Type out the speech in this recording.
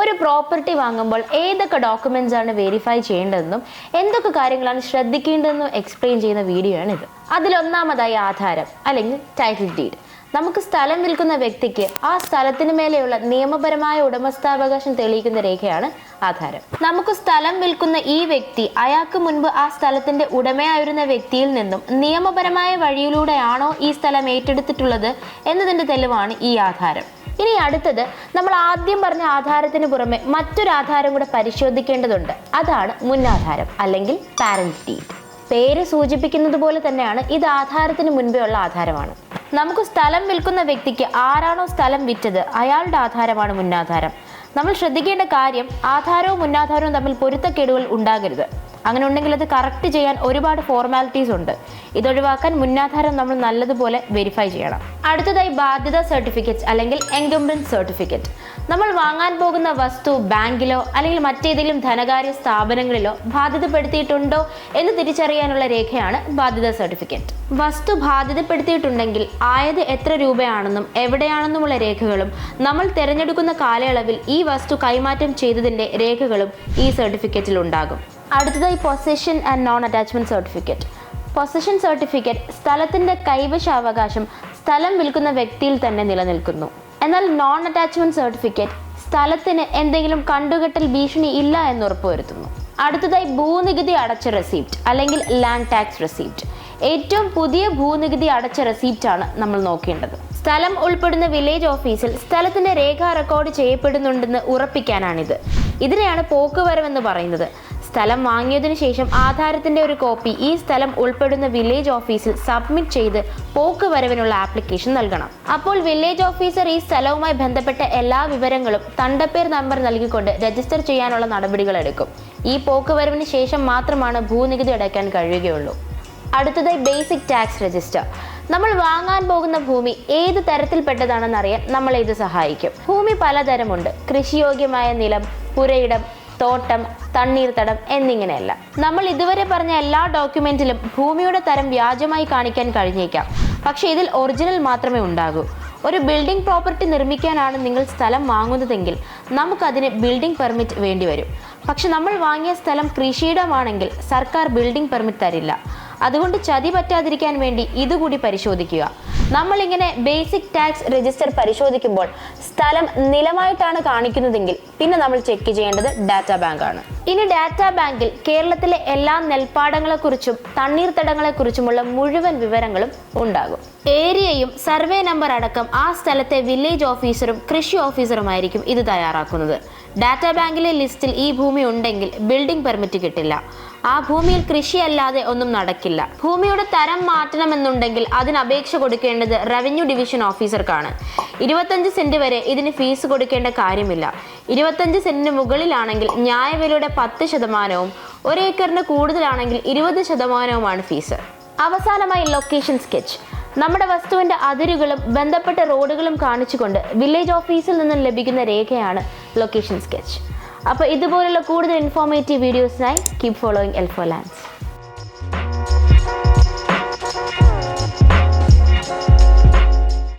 ഒരു പ്രോപ്പർട്ടി വാങ്ങുമ്പോൾ ഏതൊക്കെ ഡോക്യുമെന്റ്സ് ആണ് വെരിഫൈ ചെയ്യേണ്ടതെന്നും എന്തൊക്കെ കാര്യങ്ങളാണ് ശ്രദ്ധിക്കേണ്ടതെന്നും എക്സ്പ്ലെയിൻ ചെയ്യുന്ന വീഡിയോ ആണ് ഇത്. അതിലൊന്നാമതായി ആധാരം അല്ലെങ്കിൽ ടൈറ്റിൽ ഡീഡ്. നമുക്ക് സ്ഥലം വിൽക്കുന്ന വ്യക്തിക്ക് ആ സ്ഥലത്തിന് മേലെയുള്ള നിയമപരമായ ഉടമസ്ഥാവകാശം തെളിയിക്കുന്ന രേഖയാണ് ആധാരം. നമുക്ക് സ്ഥലം വിൽക്കുന്ന ഈ വ്യക്തി അയാൾക്ക് മുൻപ് ആ സ്ഥലത്തിന്റെ ഉടമയായിരുന്ന വ്യക്തിയിൽ നിന്നും നിയമപരമായ വഴിയിലൂടെയാണോ ഈ സ്ഥലം ഏറ്റെടുത്തിട്ടുള്ളത് എന്നതിന്റെ തെളിവാണ് ഈ ആധാരം. ഇനി അടുത്തത്, നമ്മൾ ആദ്യം പറഞ്ഞ ആധാരത്തിന് പുറമെ മറ്റൊരു ആധാരം കൂടെ പരിശോധിക്കേണ്ടതുണ്ട്. അതാണ് മുന്നാധാരം അല്ലെങ്കിൽ പാരന്റ് ഡീഡ്. പേര് സൂചിപ്പിക്കുന്നത് പോലെ തന്നെയാണ് ഇത് ആധാരത്തിന് മുൻപേ ഉള്ള ആധാരമാണ്. നമുക്ക് സ്ഥലം വിൽക്കുന്ന വ്യക്തിക്ക് ആരാണോ സ്ഥലം വിറ്റത് അയാളുടെ ആധാരമാണ് മുന്നാധാരം. നമ്മൾ ശ്രദ്ധിക്കേണ്ട കാര്യം, ആധാരവും മുന്നാധാരവും തമ്മിൽ പൊരുത്തക്കേടുകൾ ഉണ്ടാകരുത്. അങ്ങനെ ഉണ്ടെങ്കിൽ അത് കറക്റ്റ് ചെയ്യാൻ ഒരുപാട് ഫോർമാലിറ്റീസ് ഉണ്ട്. ഇതൊഴിവാക്കാൻ മുന്നാധാരം നമ്മൾ നല്ലതുപോലെ വെരിഫൈ ചെയ്യണം. അടുത്തതായി ബാധ്യതാ സർട്ടിഫിക്കറ്റ് അല്ലെങ്കിൽ എൻകംബ്രൻസ് സർട്ടിഫിക്കറ്റ്. നമ്മൾ വാങ്ങാൻ പോകുന്ന വസ്തു ബാങ്കിലോ അല്ലെങ്കിൽ മറ്റേതെങ്കിലും ധനകാര്യ സ്ഥാപനങ്ങളിലോ ബാധ്യതപ്പെടുത്തിയിട്ടുണ്ടോ എന്ന് തിരിച്ചറിയാനുള്ള രേഖയാണ് ബാധ്യതാ സർട്ടിഫിക്കറ്റ്. വസ്തു ബാധ്യതപ്പെടുത്തിയിട്ടുണ്ടെങ്കിൽ ആയത് എത്ര രൂപയാണെന്നും എവിടെയാണെന്നുമുള്ള രേഖകളും നമ്മൾ തിരഞ്ഞെടുക്കുന്ന കാലയളവിൽ ഈ വസ്തു കൈമാറ്റം ചെയ്തതിൻ്റെ രേഖകളും ഈ സർട്ടിഫിക്കറ്റിൽ ഉണ്ടാകും. അടുത്തതായി possession and non attachment certificate. Possession certificate സ്ഥലത്തിൻ്റെ കൈവശാവകാശം സ്ഥലം വിൽക്കുന്ന വ്യക്തിയിൽ തന്നെ നിലനിൽക്കുന്നു. എന്നാൽ നോൺ അറ്റാച്ച്മെന്റ് സർട്ടിഫിക്കറ്റ് സ്ഥലത്തിന് എന്തെങ്കിലും കണ്ടുകെട്ടൽ ഭീഷണി ഇല്ല എന്ന് ഉറപ്പുവരുത്തുന്നു. അടുത്തതായി ഭൂനികുതി അടച്ച റെസിപ്റ്റ് അല്ലെങ്കിൽ ലാൻഡ് ടാക്സ് റെസിപ്റ്റ്. ഏറ്റവും പുതിയ ഭൂനികുതി അടച്ച റെസിപ്റ്റ് ആണ് നമ്മൾ നോക്കേണ്ടത്. സ്ഥലം ഉൾപ്പെടുന്ന വില്ലേജ് ഓഫീസിൽ സ്ഥലത്തിന്റെ രേഖ റെക്കോർഡ് ചെയ്യപ്പെടുന്നുണ്ടെന്ന് ഉറപ്പിക്കാനാണിത്. ഇതിനെയാണ് പോക്കുവരവെന്ന് പറയുന്നത്. സ്ഥലം വാങ്ങിയതിനു ശേഷം ആധാരത്തിന്റെ ഒരു കോപ്പി ഈ സ്ഥലം ഉൾപ്പെടുന്ന വില്ലേജ് ഓഫീസിൽ സബ്മിറ്റ് ചെയ്ത് പോക്കുവരവിനുള്ള ആപ്ലിക്കേഷൻ നൽകണം. അപ്പോൾ വില്ലേജ് ഓഫീസർ ഈ സ്ഥലവുമായി ബന്ധപ്പെട്ട എല്ലാ വിവരങ്ങളും തണ്ടപ്പേർ നമ്പർ നൽകിക്കൊണ്ട് രജിസ്റ്റർ ചെയ്യാനുള്ള നടപടികൾ എടുക്കും. ഈ പോക്കുവരവിന് ശേഷം മാത്രമാണ് ഭൂനികുതി അടയ്ക്കാൻ കഴിയുകയുള്ളൂ. അടുത്തതായി ബേസിക് ടാക്സ് രജിസ്റ്റർ. നമ്മൾ വാങ്ങാൻ പോകുന്ന ഭൂമി ഏത് തരത്തിൽപ്പെട്ടതാണെന്ന് അറിയാൻ നമ്മളെ ഇത് സഹായിക്കും. ഭൂമി പലതരമുണ്ട്. കൃഷിയോഗ്യമായ നിലം, പുരയിടം, തോട്ടം, തണ്ണീർത്തടം എന്നിങ്ങനെയല്ല. നമ്മൾ ഇതുവരെ പറഞ്ഞ എല്ലാ ഡോക്യുമെന്റിലും ഭൂമിയുടെ തരം വ്യാജമായി കാണിക്കാൻ കഴിഞ്ഞേക്കാം. പക്ഷേ ഇതിൽ ഒറിജിനൽ മാത്രമേ ഉണ്ടാകൂ. ഒരു ബിൽഡിംഗ് പ്രോപ്പർട്ടി നിർമ്മിക്കാനാണ് നിങ്ങൾ സ്ഥലം വാങ്ങുന്നതെങ്കിൽ നമുക്കതിന് ബിൽഡിംഗ് പെർമിറ്റ് വേണ്ടിവരും. പക്ഷെ നമ്മൾ വാങ്ങിയ സ്ഥലം കൃഷിയിടമാണെങ്കിൽ സർക്കാർ ബിൽഡിംഗ് പെർമിറ്റ് തരില്ല. അതുകൊണ്ട് ചതി പറ്റാതിരിക്കാൻ വേണ്ടി ഇതുകൂടി പരിശോധിക്കുക. നമ്മളിങ്ങനെ ബേസിക് ടാക്സ് രജിസ്റ്റർ പരിശോധിക്കുമ്പോൾ സ്ഥലം നിലമായിട്ടാണ് കാണിക്കുന്നതെങ്കിൽ പിന്നെ നമ്മൾ ചെക്ക് ചെയ്യേണ്ടത് ഡാറ്റാ ബാങ്ക് ആണ്. ഇനി ഡാറ്റാ ബാങ്കിൽ കേരളത്തിലെ എല്ലാ നെൽപ്പാടങ്ങളെക്കുറിച്ചും തണ്ണീർത്തടങ്ങളെക്കുറിച്ചുമുള്ള മുഴുവൻ വിവരങ്ങളും ഉണ്ടാകും. ഏരിയയും സർവേ നമ്പർ അടക്കം ആ സ്ഥലത്തെ വില്ലേജ് ഓഫീസറും കൃഷി ഓഫീസറുമായിരിക്കും ഇത് തയ്യാറാക്കുന്നത്. ഡാറ്റാ ബാങ്കിലെ ലിസ്റ്റിൽ ഈ ഭൂമി ഉണ്ടെങ്കിൽ ബിൽഡിംഗ് പെർമിറ്റ് കിട്ടില്ല. ആ ഭൂമിയിൽ കൃഷിയല്ലാതെ ഒന്നും നടക്കില്ല. ഭൂമിയുടെ തരം മാറ്റണമെന്നുണ്ടെങ്കിൽ അതിന് അപേക്ഷ കൊടുക്കേണ്ടത് റവന്യൂ ഡിവിഷൻ ഓഫീസർക്കാണ്. 25 സെന്റ് വരെ ഇതിന് ഫീസ് കൊടുക്കേണ്ട കാര്യമില്ല. 25 സെന്റിന് മുകളിലാണെങ്കിൽ ന്യായവിലയുടെ 10%, 1 ഏക്കറിന് കൂടുതലാണെങ്കിൽ 20%മാണ് ഫീസ്. അവസാനമായി ലൊക്കേഷൻ സ്കെച്ച്. നമ്മുടെ വസ്തുവിന്റെ അതിരുകളും ബന്ധപ്പെട്ട റോഡുകളും കാണിച്ചുകൊണ്ട് വില്ലേജ് ഓഫീസിൽ നിന്നും ലഭിക്കുന്ന രേഖയാണ് ലൊക്കേഷൻ സ്കെച്ച്. അപ്പോൾ ഇതുപോലുള്ള കൂടുതൽ ഇൻഫോർമേറ്റീവ് വീഡിയോസിനായി കീപ് ഫോളോയിങ് L4 Lands.